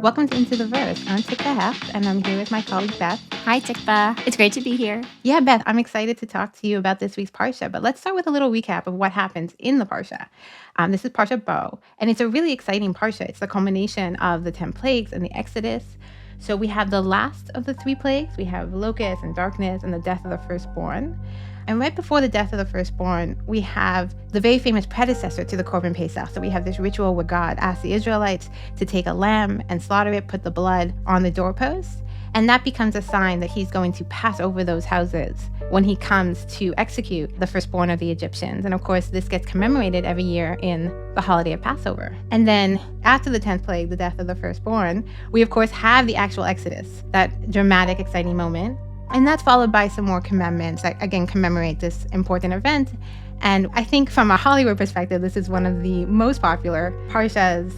Welcome to Into the Verse. I'm Tikva Hecht, and I'm here with my colleague Beth. Hi, Tikva. It's great to be here. Yeah, Beth, I'm excited to talk to you about this week's Parsha, but let's start with a little recap of what happens in the Parsha. This is Parshat Bo, and it's a really exciting Parsha. It's the culmination of the 10 plagues and the Exodus. So we have the last of the 3 plagues. We have locusts and darkness and the death of the firstborn. And right before the death of the firstborn, we have the very famous predecessor to the Korban Pesach. So we have this ritual where God asks the Israelites to take a lamb and slaughter it, put the blood on the doorpost. And that becomes a sign that he's going to pass over those houses when he comes to execute the firstborn of the Egyptians. And of course, this gets commemorated every year in the holiday of Passover. And then after the 10th plague, the death of the firstborn, we of course have the actual Exodus, that dramatic, exciting moment. And that's followed by some more commandments that, again, commemorate this important event. And I think from a Hollywood perspective, this is one of the most popular parshas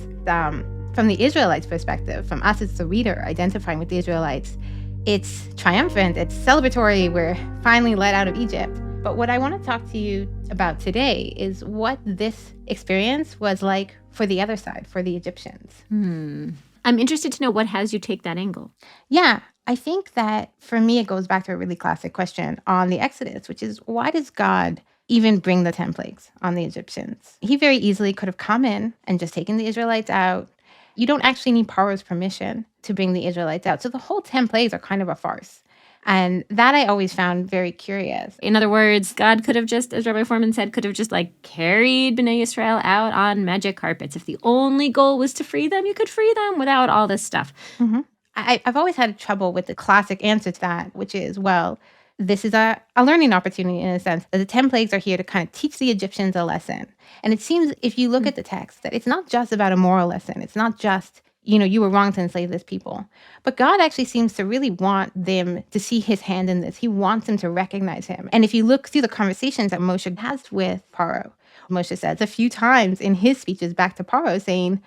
from the Israelites' perspective. From us as the reader identifying with the Israelites, it's triumphant, it's celebratory, we're finally let out of Egypt. But what I want to talk to you about today is what this experience was like for the other side, for the Egyptians. I'm interested to know what has you take that angle. Yeah, I think that for me, it goes back to a really classic question on the Exodus, which is why does God even bring the 10 plagues on the Egyptians? He very easily could have come in and just taken the Israelites out. You don't actually need Pharaoh's permission to bring the Israelites out. So the whole 10 plagues are kind of a farce. And that I always found very curious. In other words, God could have just, as Rabbi Foreman said, could have just carried Bnei Israel out on magic carpets. If the only goal was to free them, you could free them without all this stuff. Mm-hmm. I've always had trouble with the classic answer to that, which is, well, this is a learning opportunity in a sense. That the 10 plagues are here to kind of teach the Egyptians a lesson. And it seems, if you look at the text, that it's not just about a moral lesson. It's not just, you were wrong to enslave this people. But God actually seems to really want them to see his hand in this. He wants them to recognize him. And if you look through the conversations that Moshe has with Pharaoh, Moshe says a few times in his speeches back to Pharaoh saying,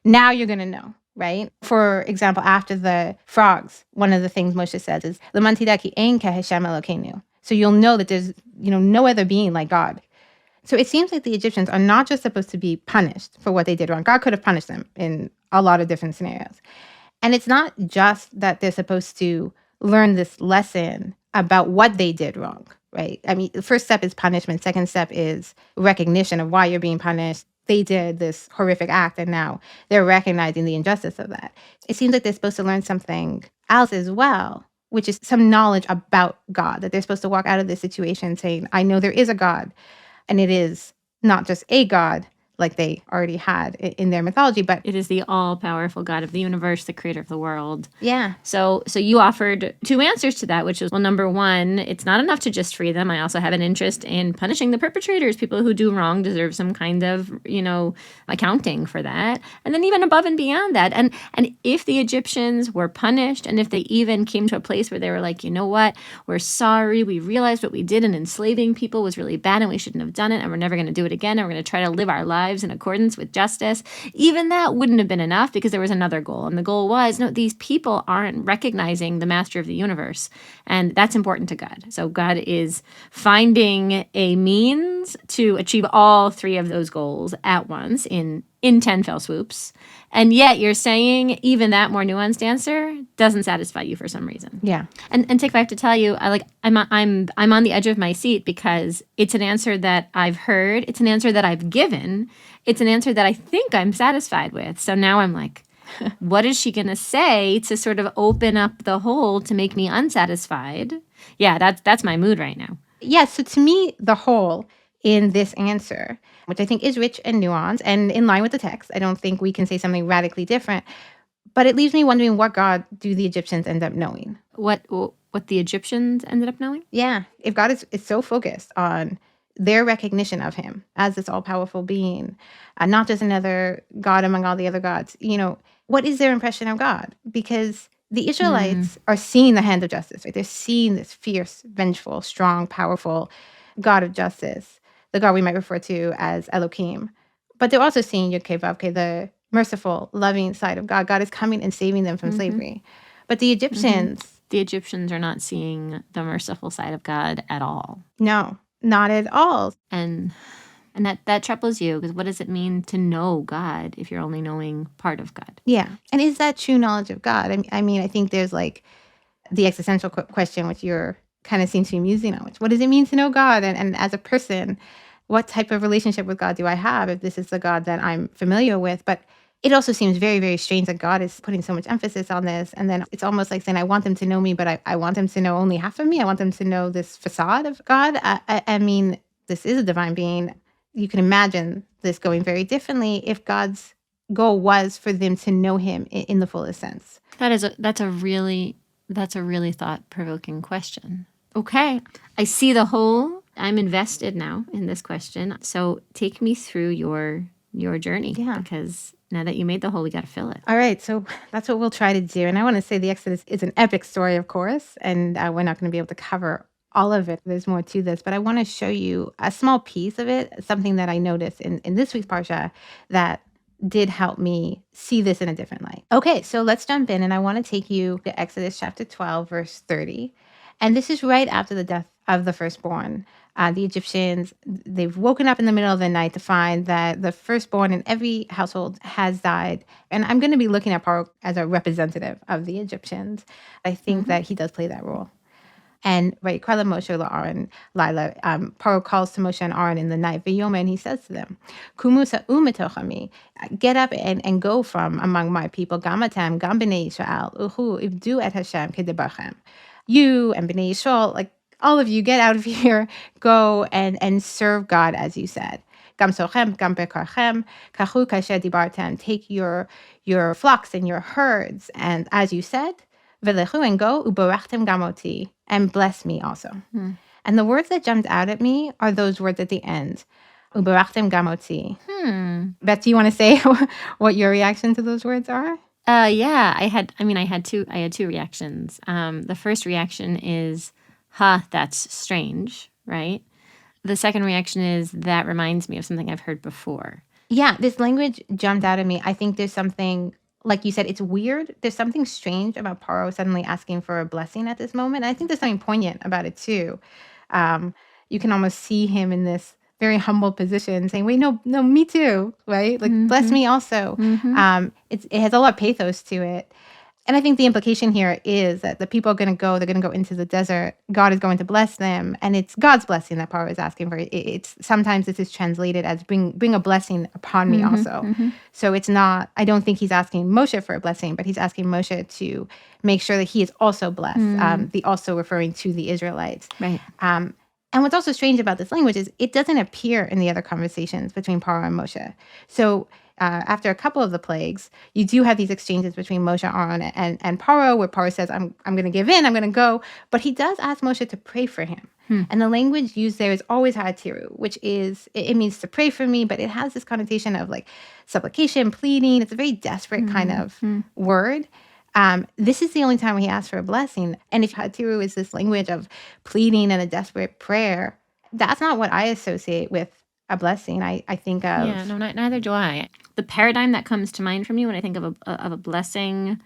now you're going to know. Right? For example, after the frogs, one of the things Moshe says is, "Leman tideh ki ein k'Hashem Elokeinu." So you'll know that there's, no other being like God. So it seems like the Egyptians are not just supposed to be punished for what they did wrong. God could have punished them in a lot of different scenarios. And it's not just that they're supposed to learn this lesson about what they did wrong, right? I mean, the first step is punishment. Second step is recognition of why you're being punished. They did this horrific act, and now they're recognizing the injustice of that. It seems like they're supposed to learn something else as well, which is some knowledge about God, that they're supposed to walk out of this situation saying, I know there is a God, and it is not just a God like they already had in their mythology, but it is the all-powerful God of the universe, the creator of the world. Yeah. So you offered 2 answers to that, which is, well, number one, it's not enough to just free them. I also have an interest in punishing the perpetrators. People who do wrong deserve some kind of, accounting for that. And then even above and beyond that. And if the Egyptians were punished, and if they even came to a place where they were like, you know what, we're sorry, we realized what we did in enslaving people was really bad and we shouldn't have done it, and we're never going to do it again, and we're going to try to live our lives in accordance with justice, even that wouldn't have been enough because there was another goal. And the goal was, no, these people aren't recognizing the master of the universe. And that's important to God. So God is finding a means to achieve all 3 of those goals at once in 10 fell swoops. And yet you're saying even that more nuanced answer doesn't satisfy you for some reason. Yeah. And Tikva, I have to tell you, I'm on the edge of my seat because it's an answer that I've heard. It's an answer that I've given. It's an answer that I think I'm satisfied with. So now I'm like, what is she going to say to sort of open up the hole to make me unsatisfied? Yeah, that's my mood right now. Yeah, so to me, the hole in this answer, which I think is rich and nuanced and in line with the text, I don't think we can say something radically different, but it leaves me wondering what God do the Egyptians end up knowing? What the Egyptians ended up knowing? Yeah, if God is so focused on their recognition of him as this all-powerful being, not just another God among all the other gods, what is their impression of God? Because the Israelites are seeing the hand of justice, right? They're seeing this fierce, vengeful, strong, powerful God of justice, the God we might refer to as Elohim. But they're also seeing Yud-Keh Vav-Keh, the merciful, loving side of God. God is coming and saving them from slavery. But the Egyptians... The Egyptians are not seeing the merciful side of God at all. No, not at all. And And that troubles you, because what does it mean to know God if you're only knowing part of God? Yeah. And is that true knowledge of God? I mean, I think there's like the existential question, which you're kind of seem to be musing on, which what does it mean to know God? And as a person, what type of relationship with God do I have if this is the God that I'm familiar with? But it also seems very, very strange that God is putting so much emphasis on this. And then it's almost like saying, I want them to know me, but I want them to know only half of me. I want them to know this facade of God. I mean, this is a divine being. You can imagine this going very differently if God's goal was for them to know him in the fullest sense. That's a really thought-provoking question. Okay. I see the whole. I'm invested now in this question. So take me through your journey. Yeah. Because now that you made the whole, we got to fill it. All right, so that's what we'll try to do. And I want to say the Exodus is an epic story, of course, and we're not going to be able to cover all of it. There's more to this, but I want to show you a small piece of it, something that I noticed in this week's Parsha that did help me see this in a different light. Okay, so let's jump in, and I want to take you to Exodus chapter 12, verse 30. And this is right after the death of the firstborn. The Egyptians, they've woken up in the middle of the night to find that the firstborn in every household has died. And I'm going to be looking at Paro as a representative of the Egyptians. I think that he does play that role. And right, Kala Moshe Aaron, Lila, Paro calls to Moshe and Aaron in the night, V'yomer, and he says to them, Kumusa umetochami, get up and go from among my people, Gamatam, Gam b'nei Yisrael, Uhu, Ivdu et Hashem kedebachem. You and b'nei Yisrael, like all of you, get out of here, go and serve God as you said. Gam sochem, gam bekarchem, kachu kasher dibartem. Take your flocks and your herds, and as you said, v'lechu, and go, ubarachtem gamoti, and bless me also. And the words that jumped out at me are those words at the end. Ubarachtem gamoti. Beth, do you want to say what your reaction to those words are? Yeah, I had two reactions. The first reaction is, that's strange, right? The second reaction is, that reminds me of something I've heard before. Yeah, this language jumped out at me. I think there's something, like you said, it's weird. There's something strange about Paro suddenly asking for a blessing at this moment. And I think there's something poignant about it too. You can almost see him in this very humble position saying, wait, no, me too, right? Like, bless me also. It has a lot of pathos to it. And I think the implication here is that the people are going to go, they're going to go into the desert. God is going to bless them. And it's God's blessing that Paro is asking for. It's sometimes this is translated as bring a blessing upon me also. So it's not, I don't think he's asking Moshe for a blessing, but he's asking Moshe to make sure that he is also blessed. The also referring to the Israelites. Right. And what's also strange about this language is it doesn't appear in the other conversations between Paro and Moshe. So after a couple of the plagues, you do have these exchanges between Moshe, Aaron, and Paro, where Paro says, I'm going to give in, I'm going to go. But he does ask Moshe to pray for him. And the language used there is always ha'atiru, which is, it means to pray for me, but it has this connotation of like supplication, pleading. It's a very desperate kind of word. This is the only time he asks for a blessing. And if ha'atiru is this language of pleading and a desperate prayer, that's not what I associate with a blessing. I think of... Yeah, no, neither do I. The paradigm that comes to mind from you when I think of a blessing,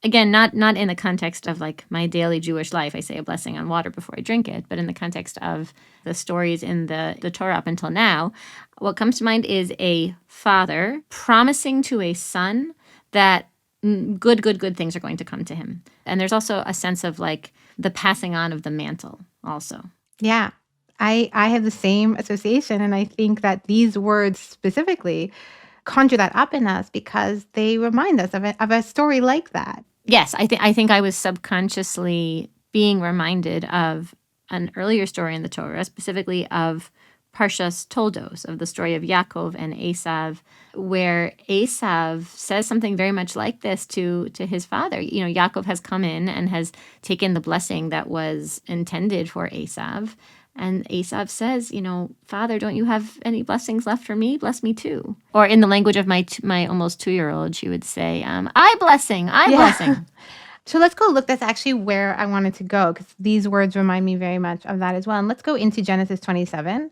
again, not in the context of like my daily Jewish life, I say a blessing on water before I drink it, but in the context of the stories in the Torah up until now, what comes to mind is a father promising to a son that good things are going to come to him. And there's also a sense of like the passing on of the mantle also. Yeah. I have the same association, and I think that these words specifically conjure that up in us because they remind us of a story like that. Yes, I think I was subconsciously being reminded of an earlier story in the Torah, specifically of Parshas Toldos, of the story of Yaakov and Esau, where Esau says something very much like this to his father. You know, Yaakov has come in and has taken the blessing that was intended for Esau. And Esau says, you know, Father, don't you have any blessings left for me? Bless me too. Or in the language of my almost 2-year-old, she would say, I blessing. So let's go look. That's actually where I wanted to go because these words remind me very much of that as well. And let's go into Genesis 27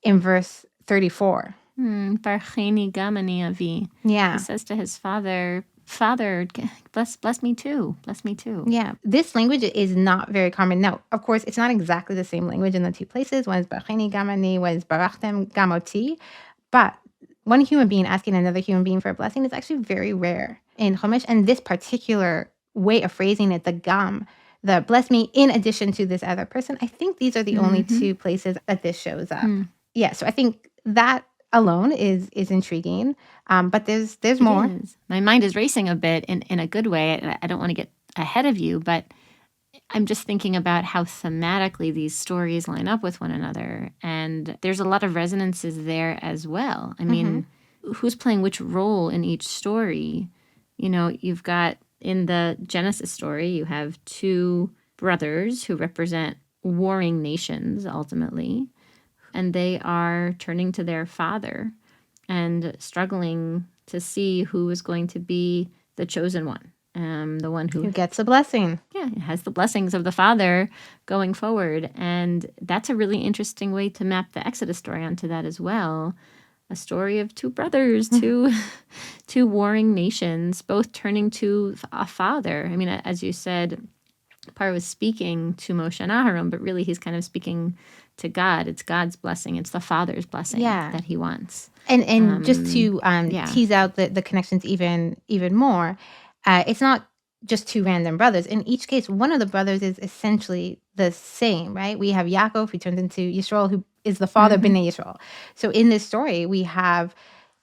in verse 34. Barcheni gamani avi. Yeah. He says to his father, Father, bless me too. Bless me too. Yeah, this language is not very common. Now, of course, it's not exactly the same language in the two places. One is Baracheni Gamani, one is Barachtem Gamoti. But one human being asking another human being for a blessing is actually very rare in Chumash. And this particular way of phrasing it, the Gam, the bless me in addition to this other person, I think these are the only two places that this shows up. Yeah, so I think that alone is intriguing. But there's more. It is. My mind is racing a bit in a good way. I don't want to get ahead of you, but I'm just thinking about how thematically these stories line up with one another. And there's a lot of resonances there as well. I mean, who's playing which role in each story? You know, you've got in the Genesis story, you have two brothers who represent warring nations ultimately, and they are turning to their father and struggling to see who is going to be the chosen one. The one who gets a blessing. Yeah, has the blessings of the father going forward. And that's a really interesting way to map the Exodus story onto that as well. A story of two brothers, two warring nations, both turning to a father. I mean, as you said, Paro was speaking to Moshe and Aharon, but really he's kind of speaking to God. It's God's blessing. It's the father's blessing that he wants. And just to tease out the connections even more, it's not just two random brothers. In each case, one of the brothers is essentially the same, right? We have Yaakov, who turns into Yisrael, who is the father of Bnei Yisrael. So in this story, we have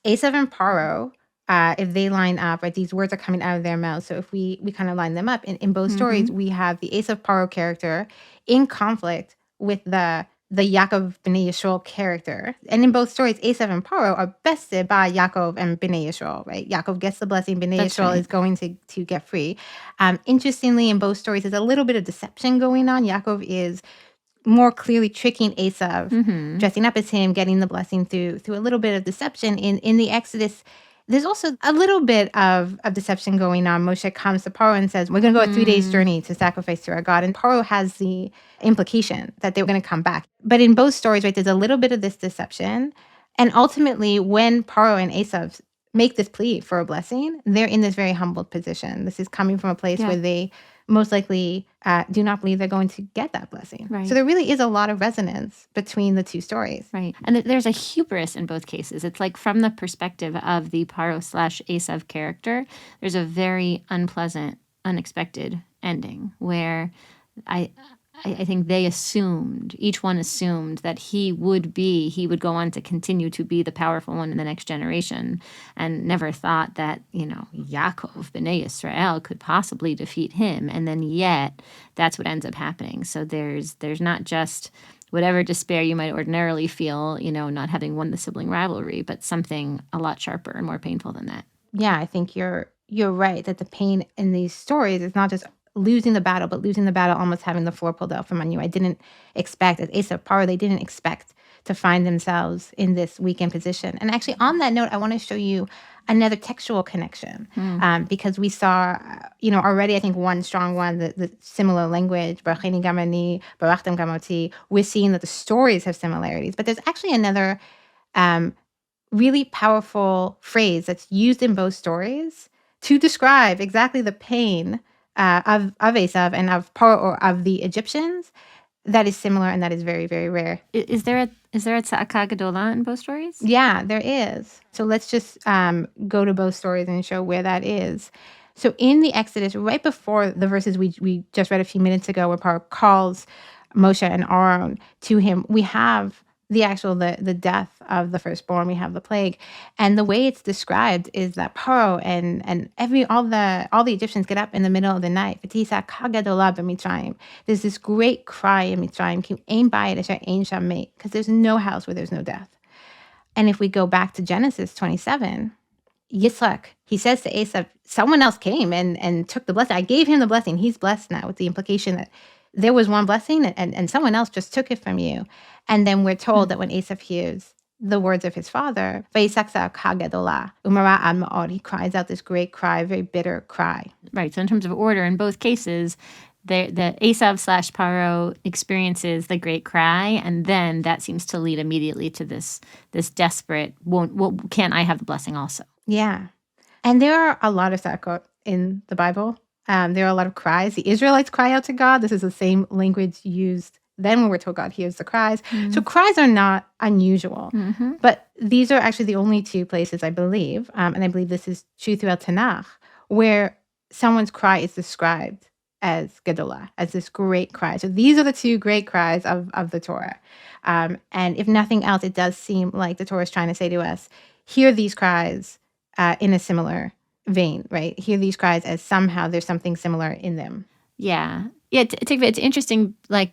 Esau and Paro. If they line up, right, these words are coming out of their mouths. So if we kind of line them up, in both stories, we have the Esau Paro character in conflict with the Yaakov Bnei Yisrael character. And in both stories, Esau and Paro are bested by Yaakov and Bnei Yisrael, right? Yaakov gets the blessing, Bnei Yisrael is going to get free. Interestingly, in both stories, there's a little bit of deception going on. Yaakov is more clearly tricking Esau, dressing up as him, getting the blessing through a little bit of deception. In the Exodus, there's also a little bit of deception going on. Moshe comes to Paro and says, we're going to go a 3 days journey to sacrifice to our God. And Paro has the implication that they were going to come back. But in both stories, right, there's a little bit of this deception. And ultimately, when Paro and Esau make this plea for a blessing, they're in this very humbled position. This is coming from a place where they most likely do not believe they're going to get that blessing. Right. So there really is a lot of resonance between the two stories. Right. And there's a hubris in both cases. It's like from the perspective of the Paro/Esau character, there's a very unpleasant, unexpected ending where I think they assumed, each one assumed that he would go on to continue to be the powerful one in the next generation, and never thought that, Yaakov, Bnei Israel, could possibly defeat him. And then yet, that's what ends up happening. So there's not just whatever despair you might ordinarily feel, not having won the sibling rivalry, but something a lot sharper and more painful than that. Yeah, I think you're right that the pain in these stories is not just losing the battle, but losing the battle almost having the floor pulled out from under you. I didn't expect, as Esau Paro, they didn't expect to find themselves in this weakened position. And actually, on that note, I want to show you another textual connection because we saw, already, I think one strong one, the similar language, Baracheni Gamani, Barachtem Gamoti. We're seeing that the stories have similarities, but there's actually another really powerful phrase that's used in both stories to describe exactly the pain of Esau and of Paro, or of the Egyptians, that is similar, and that is very, very rare. Is there a tza'aka gedola in both stories? Yeah, there is. So let's just go to both stories and show where that is. So in the Exodus, right before the verses we just read a few minutes ago, where Paro calls Moshe and Aaron to him, we have the death of the firstborn. We have the plague, and the way it's described is that Paro and all the Egyptians get up in the middle of the night. There's this great cry in Mitzrayim, because there's no house where there's no death. And if we go back to Genesis 27, Yitzhak, he says to Esau, someone else came and took the blessing. I gave him the blessing. He's blessed now, with the implication that there was one blessing and someone else just took it from you. And then we're told that when Esau hears the words of his father, he cries out this great cry, very bitter cry. Right. So in terms of order, in both cases, the Esau/Paro experiences the great cry, and then that seems to lead immediately to this desperate, can't I have the blessing also? Yeah. And there are a lot of sakot in the Bible. There are a lot of cries. The Israelites cry out to God. This is the same language used then when we're told God hears the cries. So cries are not unusual. But these are actually the only two places, I believe, and I believe this is true throughout Tanakh, where someone's cry is described as Gedolah, as this great cry. So these are the two great cries of the Torah. And if nothing else, it does seem like the Torah is trying to say to us, hear these cries in a similar vein, right? Hear these cries as somehow there's something similar in them. Yeah. Yeah, Tikva, it's interesting. Like,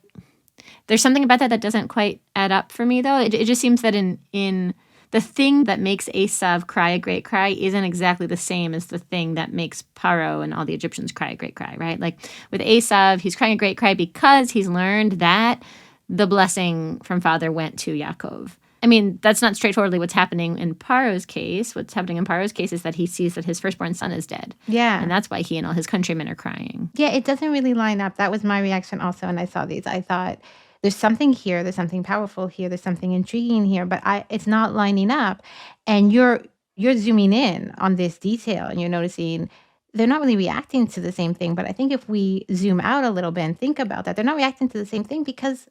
there's something about that doesn't quite add up for me, though. It just seems that in the thing that makes Esau cry a great cry isn't exactly the same as the thing that makes Pharaoh and all the Egyptians cry a great cry, right? Like with Esau, he's crying a great cry because he's learned that the blessing from Father went to Yaakov. I mean, that's not straightforwardly what's happening in Pharaoh's case. What's happening in Pharaoh's case is that he sees that his firstborn son is dead. Yeah. And that's why he and all his countrymen are crying. Yeah, it doesn't really line up. That was my reaction also when I saw these. I thought, there's something here, there's something powerful here, there's something intriguing here, but it's not lining up. And you're zooming in on this detail and you're noticing they're not really reacting to the same thing. But I think if we zoom out a little bit and think about that, they're not reacting to the same thing because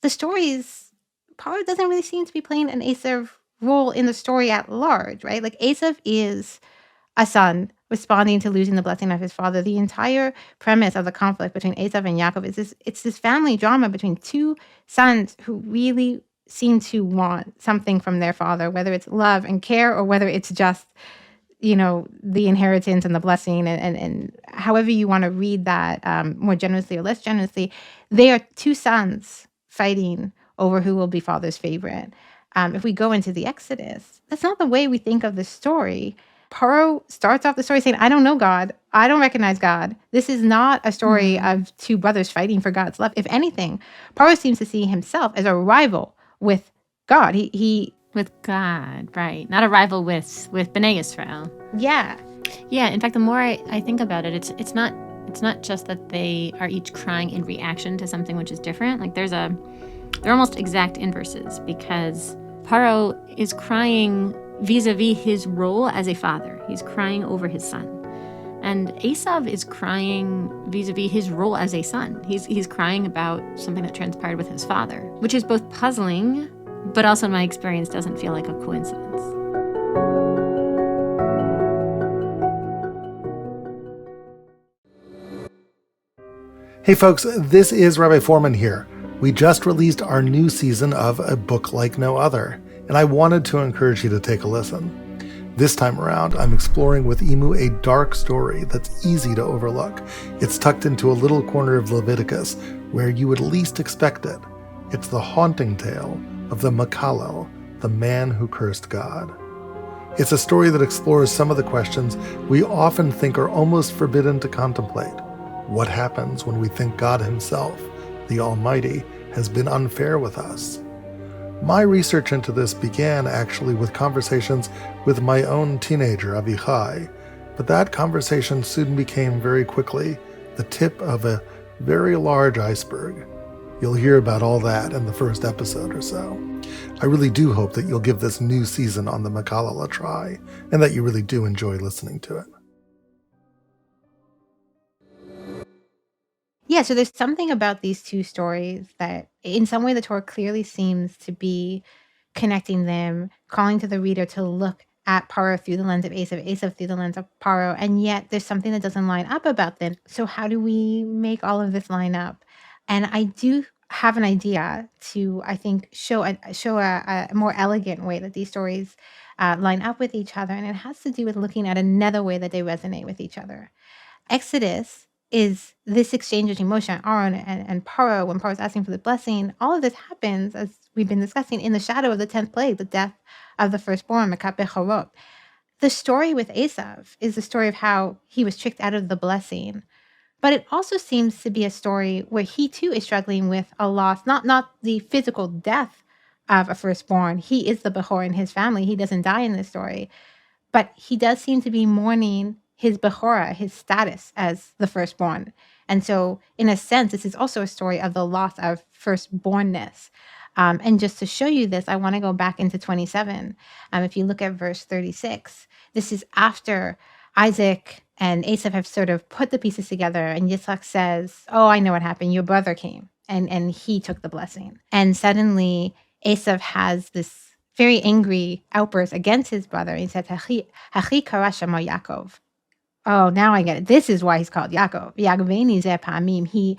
the stories, Paro doesn't really seem to be playing an Esau role in the story at large, right? Like Esau is a son responding to losing the blessing of his father. The entire premise of the conflict between Esau and Yaakov is this family drama between two sons who really seem to want something from their father, whether it's love and care or whether it's just, the inheritance and the blessing and however you want to read that more generously or less generously. They are two sons fighting over who will be father's favorite. If we go into the Exodus, that's not the way we think of the story. Paro starts off the story saying, I don't know God. I don't recognize God. This is not a story of two brothers fighting for God's love. If anything, Paro seems to see himself as a rival with God. He With God, right. Not a rival with B'nai Israel. Yeah. Yeah, in fact, the more I think about it, it's not just that they are each crying in reaction to something which is different. Like they're almost exact inverses because Paro is crying vis-a-vis his role as a father. He's crying over his son. And Esau is crying vis-a-vis his role as a son. He's crying about something that transpired with his father, which is both puzzling, but also in my experience doesn't feel like a coincidence. Hey folks, this is Rabbi Foreman here. We just released our new season of A Book Like No Other, and I wanted to encourage you to take a listen. This time around, I'm exploring with Imu a dark story that's easy to overlook. It's tucked into a little corner of Leviticus where you would least expect it. It's the haunting tale of the Makalo, the man who cursed God. It's a story that explores some of the questions we often think are almost forbidden to contemplate. What happens when we think God himself, the Almighty, has been unfair with us? My research into this began actually with conversations with my own teenager, Avichai, but that conversation soon became very quickly the tip of a very large iceberg. You'll hear about all that in the first episode or so. I really do hope that you'll give this new season on the Makalo a try, and that you really do enjoy listening to it. Yeah, so there's something about these two stories that in some way the Torah clearly seems to be connecting them, calling to the reader to look at Paro through the lens of Esau through the lens of Paro, and yet there's something that doesn't line up about them. So how do we make all of this line up? And I do have an idea to, I think, show a more elegant way that these stories line up with each other, and it has to do with looking at another way that they resonate with each other. Exodus is this exchange between Moshe and Aaron and Paro. When Paro's asking for the blessing, all of this happens, as we've been discussing, in the shadow of the 10th plague, the death of the firstborn, Mekah Bechorot. The story with Esau is the story of how he was tricked out of the blessing. But it also seems to be a story where he too is struggling with a loss, not the physical death of a firstborn. He is the Bechor in his family. He doesn't die in this story. But he does seem to be mourning his Bechorah, his status as the firstborn. And so, in a sense, this is also a story of the loss of firstbornness. And just to show you this, I want to go back into 27. If you look at verse 36, this is after Isaac and Esau have sort of put the pieces together, and Yitzhak says, oh, I know what happened. Your brother came, and he took the blessing. And suddenly, Esau has this very angry outburst against his brother. He said, Hachi kara shemo Yaakov. Oh, now I get it. This is why he's called Yaakov. Yaakveni zeh pa'amim. He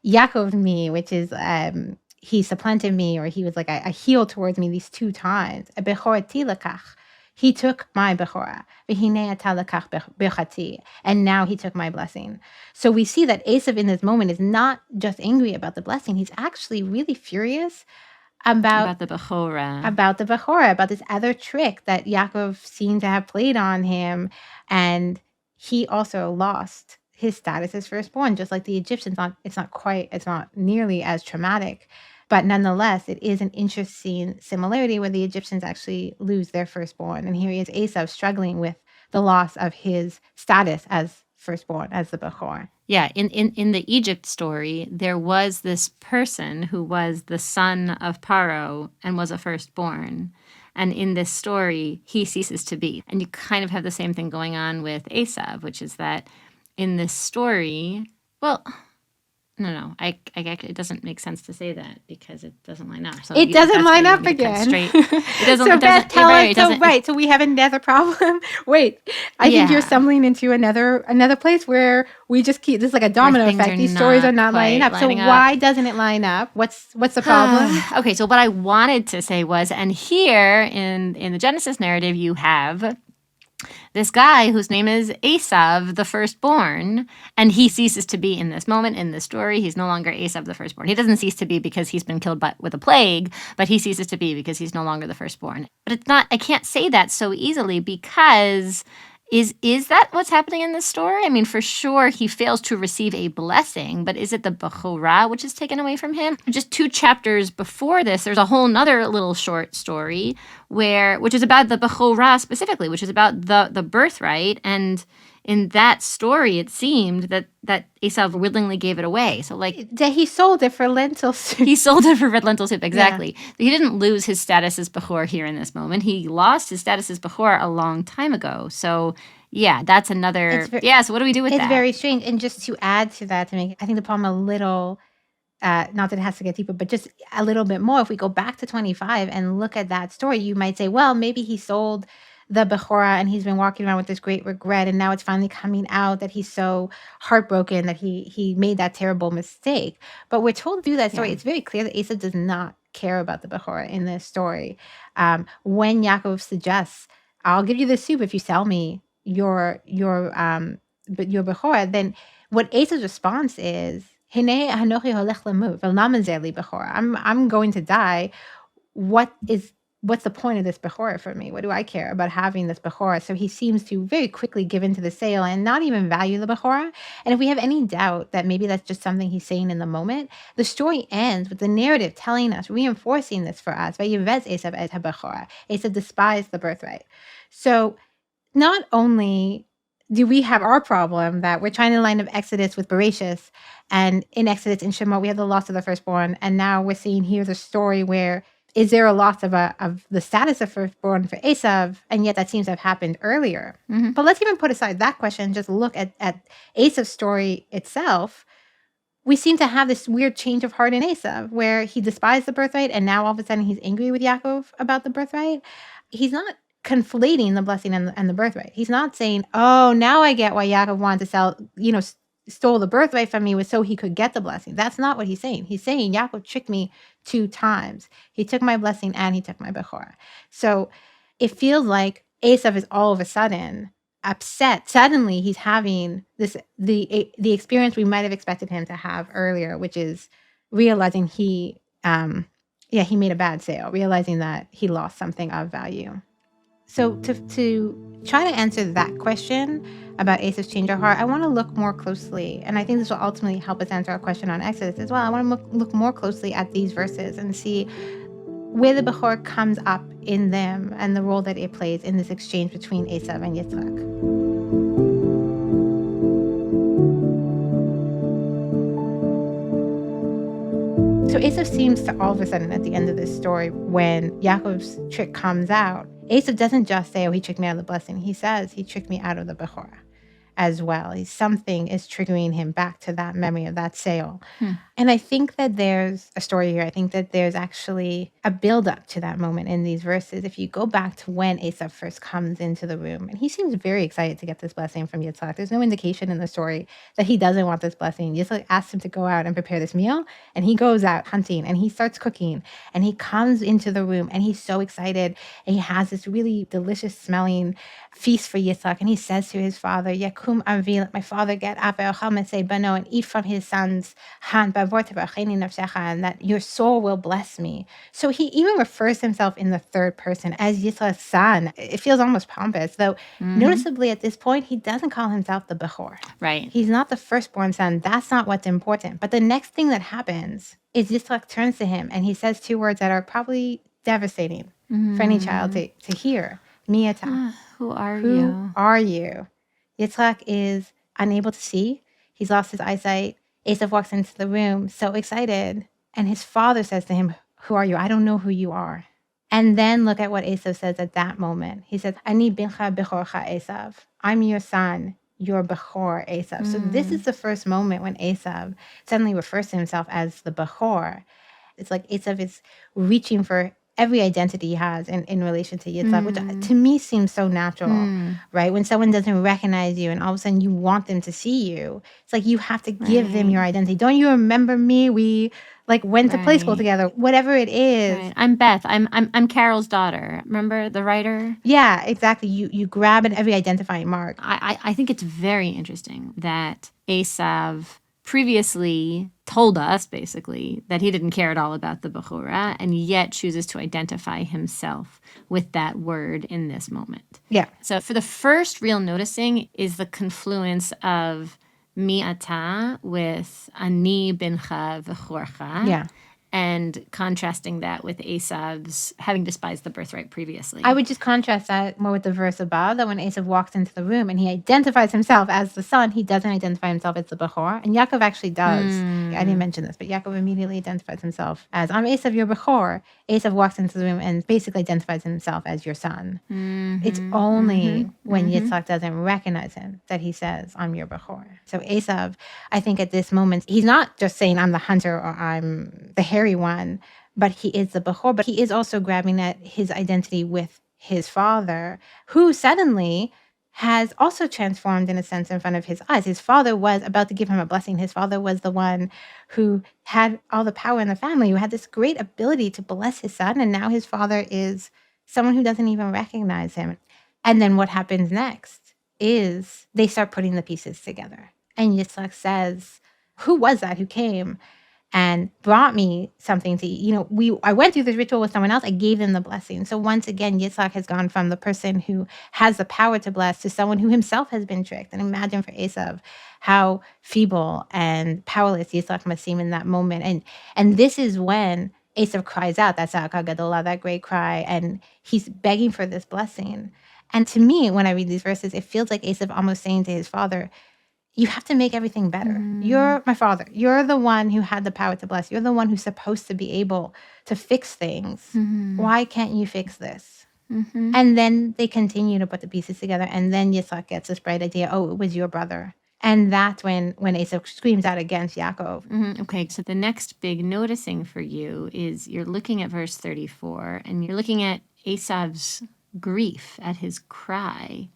Yaakov me, which is he supplanted me, or he was like a heel towards me these 2 times. Bechorati lekach. He took my bechora. V'hinei ata lekach bechati. And now he took my blessing. So we see that Esau in this moment is not just angry about the blessing. He's actually really furious about the Bechorah. About the Bechorah, about this other trick that Yaakov seemed to have played on him. And he also lost his status as firstborn, just like the Egyptians. It's not nearly as traumatic. But nonetheless, it is an interesting similarity where the Egyptians actually lose their firstborn. And here he is, Esau, struggling with the loss of his status as firstborn, as the Bechor. Yeah, in the Egypt story, there was this person who was the son of Pharaoh and was a firstborn. And in this story, he ceases to be. And you kind of have the same thing going on with Esau, which is that in this story, well, no, it doesn't make sense to say that because it doesn't line up. So it doesn't line up again. It doesn't. So Beth, tell us. So we have another problem. Wait, I think you're stumbling into another place where we just keep this is like a domino effect. These stories are not lining up. So why doesn't it line up? What's the problem? Okay, so what I wanted to say was, and here in the Genesis narrative, you have this guy whose name is Esau, the firstborn, and he ceases to be in this moment, in this story. He's no longer Esau, the firstborn. He doesn't cease to be because he's been killed with a plague, but he ceases to be because he's no longer the firstborn. But it's not, I can't say that so easily because is that what's happening in this story? I mean, for sure, he fails to receive a blessing, but is it the Bechorah which is taken away from him? Just 2 chapters before this, there's a whole nother little short story which is about the Bechorah specifically, which is about the birthright. And in that story, it seemed that Esau willingly gave it away. So that he sold it for lentil soup. He sold it for red lentil soup, exactly. Yeah. He didn't lose his status as Bechor here in this moment. He lost his status as Bechor a long time ago. So yeah, that's another. So what do we do with that? It's very strange. And just to add to that, I think the problem a little. Not that it has to get deeper, but just a little bit more. If we go back to 25 and look at that story, you might say, well, maybe he sold the Bechorah and he's been walking around with this great regret, and now it's finally coming out that he's so heartbroken that he made that terrible mistake. But we're told through that story, it's very clear that Esau does not care about the Bechorah in this story. When Yaakov suggests, I'll give you the soup if you sell me your Bechorah, then what Esau's response is, I'm going to die. What's the point of this Bechorah for me? What do I care about having this Bechorah? So he seems to very quickly give into the sale and not even value the Bechorah. And if we have any doubt that maybe that's just something he's saying in the moment, the story ends with the narrative telling us, reinforcing this for us. Esau despised the birthright. So not only do we have our problem that we're trying to line up Exodus with Bereshis, and in Exodus and Shemot we have the loss of the firstborn, and now we're seeing here the story where is there a loss of the status of firstborn for Esau, and yet that seems to have happened earlier. Mm-hmm. But let's even put aside that question and just look at Esau's story itself. We seem to have this weird change of heart in Esau, where he despised the birthright, and now all of a sudden he's angry with Yaakov about the birthright. He's not conflating the blessing and the birthright. He's not saying, oh, now I get why Yaakov wanted to stole the birthright from me was so he could get the blessing. That's not what he's saying. He's saying Yaakov tricked me 2 times. He took my blessing and he took my Bechorah. So it feels like Esau is all of a sudden upset. Suddenly he's having the experience we might have expected him to have earlier, which is realizing he made a bad sale, realizing that he lost something of value. So to try to answer that question about Esau's change of heart, I want to look more closely, and I think this will ultimately help us answer our question on Exodus as well. I want to look more closely at these verses and see where the Bechor comes up in them and the role that it plays in this exchange between Esau and Yitzhak. So Esau seems to all of a sudden at the end of this story, when Yaakov's trick comes out, Esau doesn't just say, oh, he tricked me out of the blessing. He says, he tricked me out of the Bechorah as well. Something is triggering him back to that memory of that sale. And I think that there's a story here. I think that there's actually a buildup to that moment in these verses. If you go back to when Esau first comes into the room, and he seems very excited to get this blessing from Yitzhak. There's no indication in the story that he doesn't want this blessing. Yitzhak asks him to go out and prepare this meal, and he goes out hunting, and he starts cooking, and he comes into the room, and he's so excited, and he has this really delicious smelling feast for Yitzhak, and he says to his father, Yakum Avi, let my father get up and say Bano and eat from his son's hand, and that your soul will bless me. So he even refers to himself in the third person as Yitzchak's son. It feels almost pompous, though noticeably at this point, he doesn't call himself the Bechor. Right. He's not the firstborn son. That's not what's important. But the next thing that happens is Yitzchak turns to him and he says two words that are probably devastating for any child to hear. Miata. Who are Who you? are you? Yitzchak is unable to see. He's lost his eyesight. Esau walks into the room so excited. And his father says to him, who are you? I don't know who you are. And then look at what Esau says at that moment. He says, Ani bincha bechorcha Esau. I'm your son, your Bechor Esau. So this is the first moment when Esau suddenly refers to himself as the Bechor. It's like Esau is reaching for every identity he has in relation to Yitzhak, which to me seems so natural, right? When someone doesn't recognize you and all of a sudden you want them to see you, it's like you have to give them your identity. Don't you remember me? We like went to play school together, whatever it is. Right. I'm Beth. I'm Carol's daughter. Remember the writer? Yeah, exactly. You grab at every identifying mark. I think it's very interesting that Esau previously told us basically that he didn't care at all about the Bechorah and yet chooses to identify himself with that word in this moment. Yeah. So for the first real noticing is the confluence of mi ata with ani bincha v'chorcha. Yeah. And contrasting that with Esau's having despised the birthright previously. I would just contrast that more with the verse above, that when Esau walks into the room and he identifies himself as the son, he doesn't identify himself as the Bechor. And Yaakov actually does. I didn't mention this, but Yaakov immediately identifies himself as, I'm Esau, your Bechor. Esau walks into the room and basically identifies himself as your son. It's only when Yitzhak doesn't recognize him that he says, I'm your Bechor. So Esau, I think at this moment, he's not just saying, I'm the hunter or I'm the hairy one, but he is the Bechor, but he is also grabbing at his identity with his father, who suddenly has also transformed in a sense in front of his eyes. His father was about to give him a blessing. His father was the one who had all the power in the family, who had this great ability to bless his son, and now his father is someone who doesn't even recognize him. And then what happens next is they start putting the pieces together. And Yitzhak says, who was that who came and brought me something to eat? I went through this ritual with someone else. I gave them the blessing. So once again, Yitzhak has gone from the person who has the power to bless to someone who himself has been tricked. And imagine for Esau how feeble and powerless Yitzhak must seem in that moment. And this is when Esau cries out, that's Za'aka Gadola, that great cry, and he's begging for this blessing. And to me, when I read these verses, it feels like Esau almost saying to his father, you have to make everything better. You're my father. You're the one who had the power to bless. You're the one who's supposed to be able to fix things. Why can't you fix this? And then they continue to put the pieces together. And then Yitzhak gets this bright idea, oh, it was your brother. And that's when Esau screams out against Yaakov. Okay, so the next big noticing for you is you're looking at verse 34, and you're looking at Esau's grief at his cry.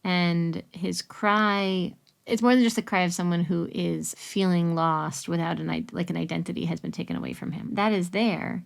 And his cry, it's more than just the cry of someone who is feeling lost without an identity has been taken away from him. That is there.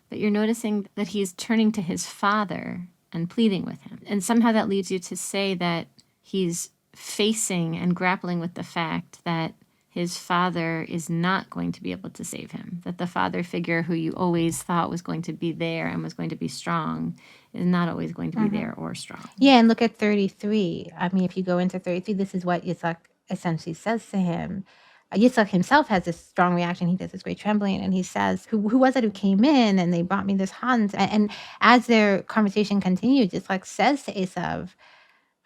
But you're noticing that he's turning to his father and pleading with him. And somehow that leads you to say that he's facing and grappling with the fact that his father is not going to be able to save him. That the father figure who you always thought was going to be there and was going to be strong is not always going to be there or strong. Yeah, and look at 33. I mean, if you go into 33, this is what Yitzhak essentially says to him. Yitzhak himself has this strong reaction. He does this great trembling, and he says, who was it who came in and they brought me this hunt? And as their conversation continues, Yitzhak says to Esau,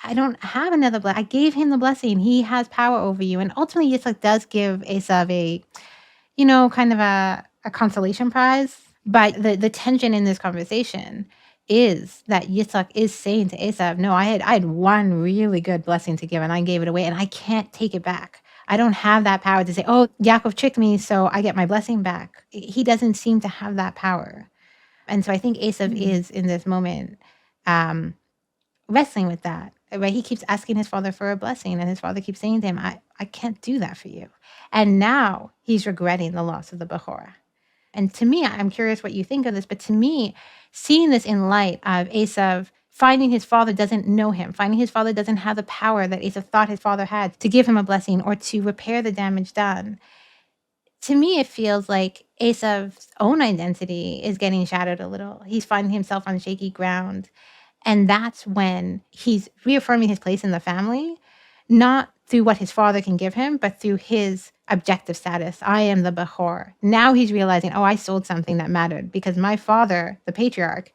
I don't have another blessing. I gave him the blessing. He has power over you. And ultimately, Yitzhak does give Esau kind of a consolation prize. But the tension in this conversation is that Yitzhak is saying to Esau, no, I had one really good blessing to give and I gave it away and I can't take it back. I don't have that power to say, oh, Yaakov tricked me, so I get my blessing back. He doesn't seem to have that power. And so I think Esau is in this moment wrestling with that, right? He keeps asking his father for a blessing and his father keeps saying to him, I can't do that for you. And now he's regretting the loss of the Bechorah. And to me, I'm curious what you think of this, but to me, seeing this in light of Esau finding his father doesn't know him, finding his father doesn't have the power that Esau thought his father had to give him a blessing or to repair the damage done. To me, it feels like Esau's own identity is getting shattered a little. He's finding himself on shaky ground. And that's when he's reaffirming his place in the family, not through what his father can give him, but through his objective status. I am the Bechor. Now he's realizing, oh, I sold something that mattered because my father, the patriarch,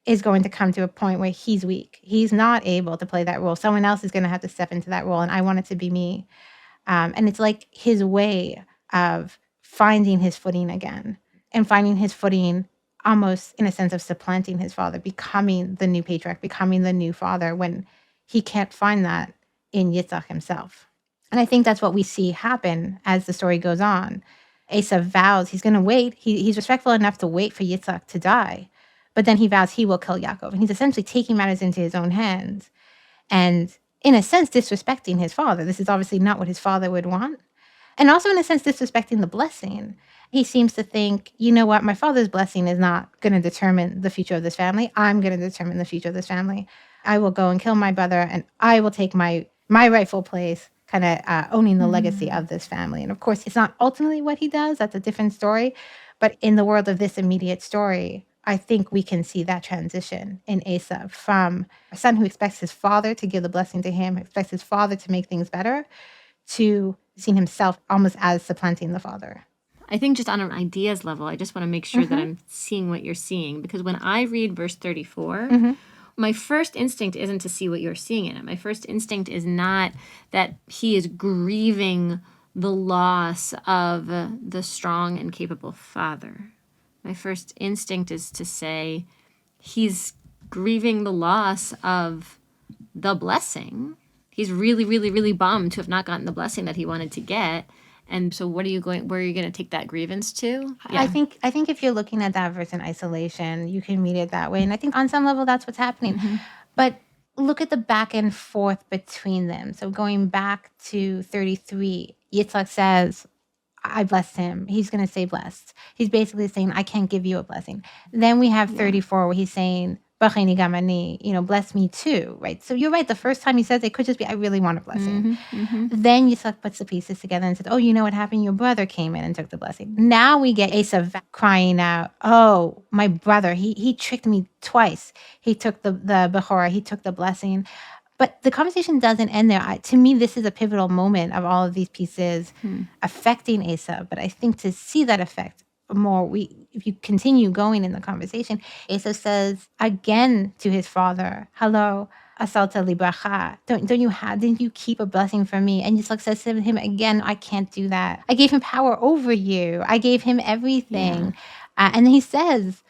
is going to come to a point where he's weak. He's not able to play that role. Someone else is going to have to step into that role, and I want it to be me. And it's like his way of finding his footing again and finding his footing almost in a sense of supplanting his father, becoming the new patriarch, becoming the new father when he can't find that in Yitzhak himself. And I think that's what we see happen as the story goes on. Esau vows he's going to wait. He's respectful enough to wait for Yitzhak to die, but then he vows he will kill Yaakov. And he's essentially taking matters into his own hands and, in a sense, disrespecting his father. This is obviously not what his father would want. And also, in a sense, disrespecting the blessing. He seems to think, you know what, my father's blessing is not going to determine the future of this family. I'm going to determine the future of this family. I will go and kill my brother, and I will take my rightful place, kind of owning the legacy of this family. And of course, it's not ultimately what he does. That's a different story. But in the world of this immediate story, I think we can see that transition in Esau from a son who expects his father to give the blessing to him, expects his father to make things better, to seeing himself almost as supplanting the father. I think just on an ideas level, I just want to make sure that I'm seeing what you're seeing. Because when I read verse 34, my first instinct isn't to see what you're seeing in it. My first instinct is not that he is grieving the loss of the strong and capable father. My first instinct is to say he's grieving the loss of the blessing. He's really, really, really bummed to have not gotten the blessing that he wanted to get. And so where are you going to take that grievance to? Yeah. I think if you're looking at that verse in isolation, you can read it that way. And I think on some level that's what's happening. But look at the back and forth between them. So going back to 33, Yitzhak says, I blessed him. He's going to say blessed. He's basically saying, I can't give you a blessing. Then we have 34 where he's saying, B'cheni gam ani, bless me too, right? So you're right. The first time he says it could just be, I really want a blessing. Then Yitzhak puts the pieces together and says, oh, you know what happened? Your brother came in and took the blessing. Now we get Esau crying out, oh, my brother, he tricked me twice. He took the Bechorah, he took the blessing. But the conversation doesn't end there. To me, this is a pivotal moment of all of these pieces affecting Esau. But I think to see that effect more, if you continue going in the conversation, Esau says again to his father, hello, asalta libracha. Didn't you keep a blessing for me? And Yitzhak says to him again, I can't do that. I gave him power over you. I gave him everything. And then he says,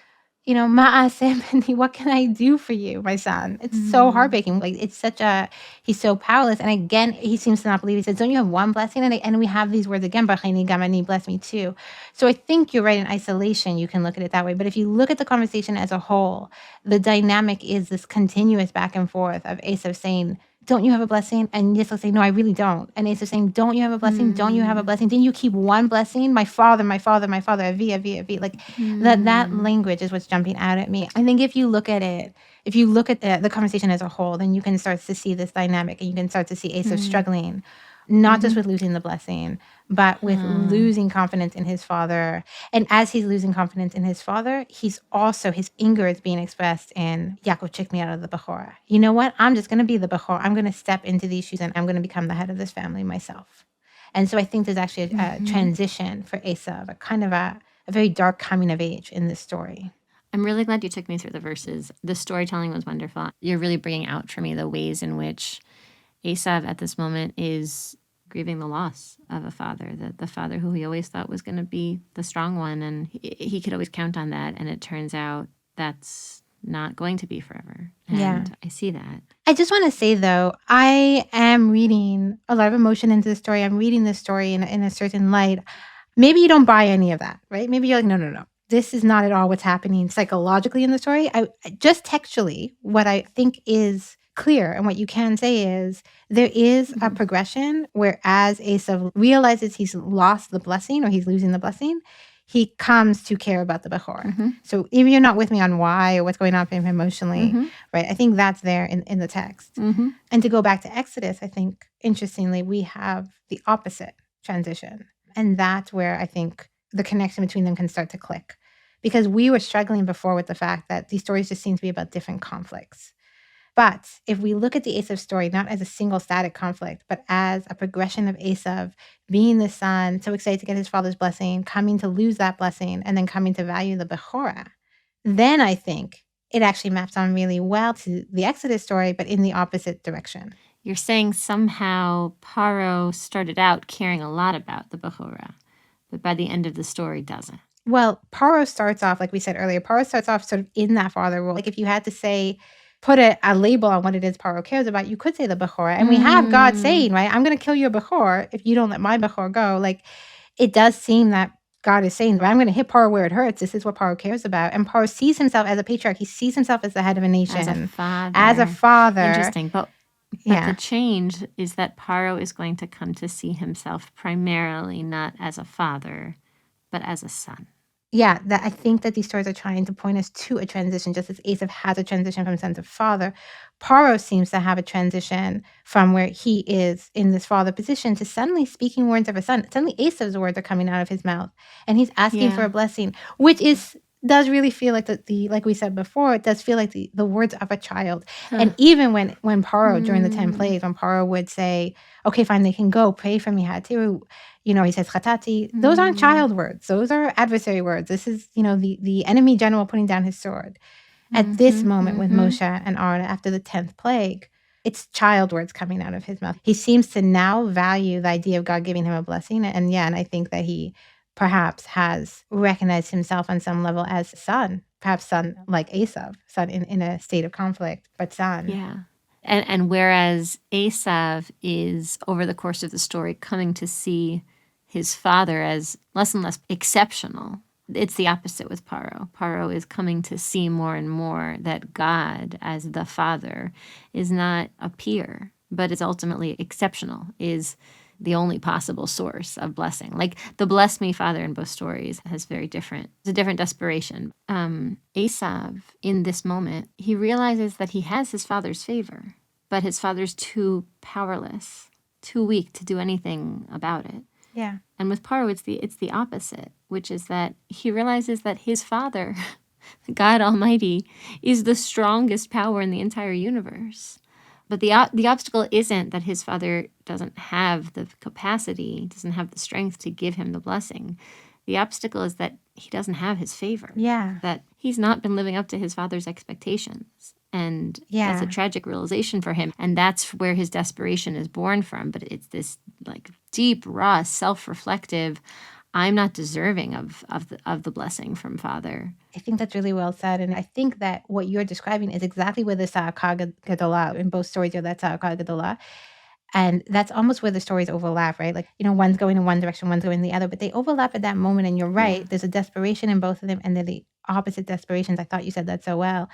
Ma'aseh, what can I do for you, my son? It's so heartbreaking. Like, he's so powerless. And again, he seems to not believe. He says, don't you have one blessing? And we have these words again, B'cheni gam ani, bless me too. So I think you're right, in isolation, you can look at it that way. But if you look at the conversation as a whole, the dynamic is this continuous back and forth of Esau saying, don't you have a blessing? And Yitzhak saying, no, I really don't. And Esau saying, don't you have a blessing? Don't you have a blessing? Didn't you keep one blessing? My father, avi, avi, avi. Like that language is what's jumping out at me. I think if you look at it, the conversation as a whole, then you can start to see this dynamic and you can start to see Esau struggling, not just with losing the blessing, but with losing confidence in his father. And as he's losing confidence in his father, his anger is being expressed in, Yaakov tricked me out of the Bechorah. You know what? I'm just going to be the Bechor. I'm going to step into these shoes and I'm going to become the head of this family myself. And so I think there's actually a transition for Esau, a kind of a very dark coming of age in this story. I'm really glad you took me through the verses. The storytelling was wonderful. You're really bringing out for me the ways in which Esau at this moment is grieving the loss of a father, the father who he always thought was going to be the strong one, and he could always count on that. And it turns out that's not going to be forever. Yeah. And I see that. I just want to say, though, I am reading a lot of emotion into the story. I'm reading this story in a certain light. Maybe you don't buy any of that, right? Maybe you're like, no, no, no. This is not at all what's happening psychologically in the story. Just textually, what I think is clear and what you can say is there is a progression where as Esau realizes he's lost the blessing or he's losing the blessing, he comes to care about the Bechor. So even you're not with me on why or what's going on for him emotionally, right? I think that's there in the text. And to go back to Exodus, I think, interestingly, we have the opposite transition. And that's where I think the connection between them can start to click. Because we were struggling before with the fact that these stories just seem to be about different conflicts. But if we look at the Esau story not as a single static conflict, but as a progression of Esau being the son, so excited to get his father's blessing, coming to lose that blessing, and then coming to value the Bechorah, then I think it actually maps on really well to the Exodus story, but in the opposite direction. You're saying somehow Paro started out caring a lot about the Bechorah, but by the end of the story doesn't. Well, Paro starts off, like we said earlier, Paro starts off sort of in that father role. Like if you had to say, put a label on what it is Paro cares about, you could say the Bechorah. And we have God saying, right, I'm going to kill your Bechor if you don't let my Bechor go. Like it does seem that God is saying, I'm going to hit Paro where it hurts. This is what Paro cares about. And Paro sees himself as a patriarch. He sees himself as the head of a nation. As a father. Interesting. But the change is that Paro is going to come to see himself primarily not as a father, but as a son. Yeah, that I think that these stories are trying to point us to a transition, just as Esau has a transition from son to father. Paro seems to have a transition from where he is in this father position to suddenly speaking words of a son. Suddenly Esau's words are coming out of his mouth, and he's asking for a blessing, which does really feel like the like we said before, it does feel like the words of a child. And even when Paro during the 10 plagues, when Paro would say, okay, fine, they can go, pray for me, Hatiru, he says chatati. Those aren't child words. Those are adversary words. This is, the enemy general putting down his sword. At this moment with Moshe and Aaron after the 10th plague, it's child words coming out of his mouth. He seems to now value the idea of God giving him a blessing. And I think that he perhaps has recognized himself on some level as son, perhaps son like Esau, son in a state of conflict, but son. Yeah. And whereas Esau is, over the course of the story, coming to see his father as less and less exceptional, it's the opposite with Paro. Paro is coming to see more and more that God, as the father, is not a peer, but is ultimately exceptional, is the only possible source of blessing. Like the bless me father in both stories has it's a different desperation. Esau, in this moment, he realizes that he has his father's favor, but his father's too powerless, too weak to do anything about it. Yeah. And with Paro, it's the opposite, which is that he realizes that his father, God Almighty, is the strongest power in the entire universe. But the obstacle isn't that his father doesn't have the capacity, doesn't have the strength to give him the blessing. The obstacle is that he doesn't have his favor. Yeah. That he's not been living up to his father's expectations. And that's a tragic realization for him. And that's where his desperation is born from. But it's this like deep, raw, self-reflective, I'm not deserving of the blessing from Father. I think that's really well said. And I think that what you're describing is exactly where the Sa'aka Gedolah, in both stories, that Sa'aka Gedolah. And that's almost where the stories overlap, right? Like, one's going in one direction, one's going in the other, but they overlap at that moment. And you're right. Yeah. There's a desperation in both of them, and they're the opposite desperations. I thought you said that so well.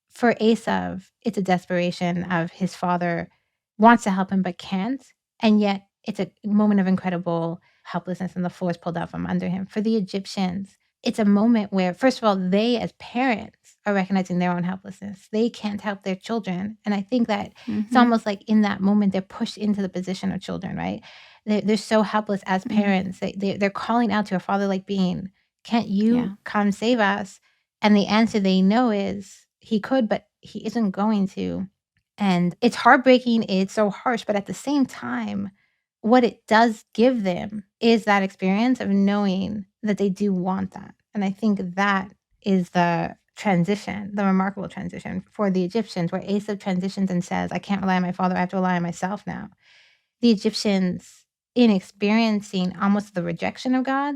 For Esau, it's a desperation of his father wants to help him but can't. And yet it's a moment of incredible helplessness and the floor is pulled out from under him. For the Egyptians, it's a moment where, first of all, they as parents are recognizing their own helplessness. They can't help their children. And I think that it's almost like in that moment, they're pushed into the position of children, right? They're so helpless as parents. They're calling out to a father-like being, can't you come save us? And the answer they know is, he could, but he isn't going to. And it's heartbreaking. It's so harsh. But at the same time, what it does give them is that experience of knowing that they do want that. And I think that is the transition, the remarkable transition for the Egyptians, where Esau transitions and says, I can't rely on my father. I have to rely on myself now. The Egyptians, in experiencing almost the rejection of God,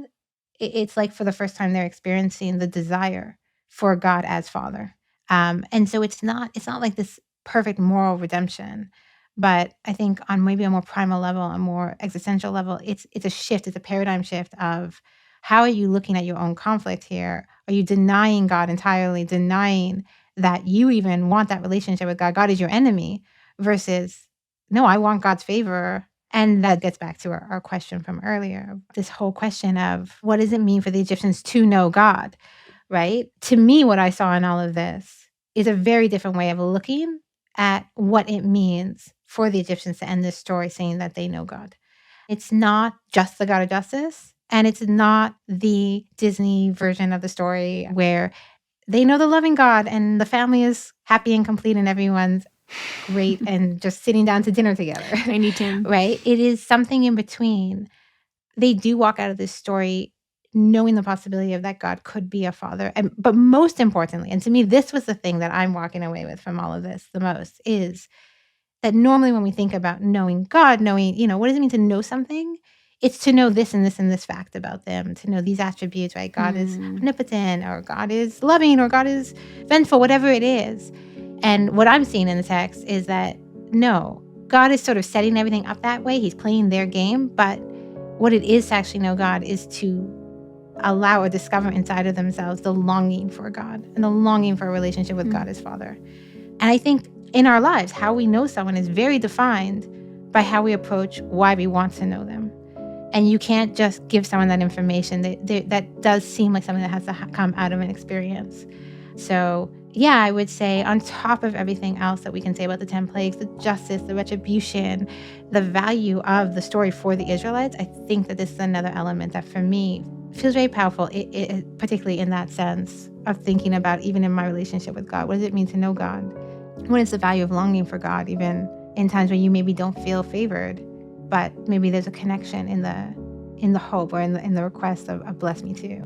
it's like for the first time they're experiencing the desire for God as father. And so it's not like this perfect moral redemption, but I think on maybe a more primal level, a more existential level, it's a shift, it's a paradigm shift of how are you looking at your own conflict here? Are you denying God entirely, denying that you even want that relationship with God? God is your enemy versus, no, I want God's favor. And that gets back to our question from earlier, this whole question of what does it mean for the Egyptians to know God, right? To me, what I saw in all of this is a very different way of looking at what it means for the Egyptians to end this story saying that they know God. It's not just the God of justice, and it's not the Disney version of the story where they know the loving God and the family is happy and complete and everyone's great and just sitting down to dinner together. Tiny Tim. Right? It is something in between. They do walk out of this story knowing the possibility of that God could be a father. But most importantly, and to me, this was the thing that I'm walking away with from all of this the most, is that normally when we think about knowing God, knowing, what does it mean to know something? It's to know this and this and this fact about them, to know these attributes, right? God is omnipotent, or God is loving, or God is vengeful, whatever it is. And what I'm seeing in the text is that, no, God is sort of setting everything up that way. He's playing their game. But what it is to actually know God is to allow or discover inside of themselves the longing for God and the longing for a relationship with God as Father. And I think in our lives, how we know someone is very defined by how we approach why we want to know them. And you can't just give someone that information. That does seem like something that has to come out of an experience. So, yeah, I would say on top of everything else that we can say about the 10 plagues, the justice, the retribution, the value of the story for the Israelites, I think that this is another element that for me feels very powerful, it, particularly in that sense of thinking about even in my relationship with God. What does it mean to know God? What is the value of longing for God, even in times when you maybe don't feel favored, but maybe there's a connection in the hope or in the request of bless me too.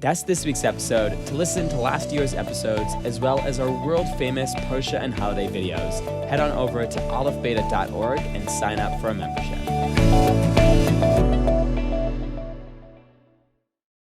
That's this week's episode. To listen to last year's episodes, as well as our world-famous Parsha and holiday videos, head on over to olivebeta.org and sign up for a membership.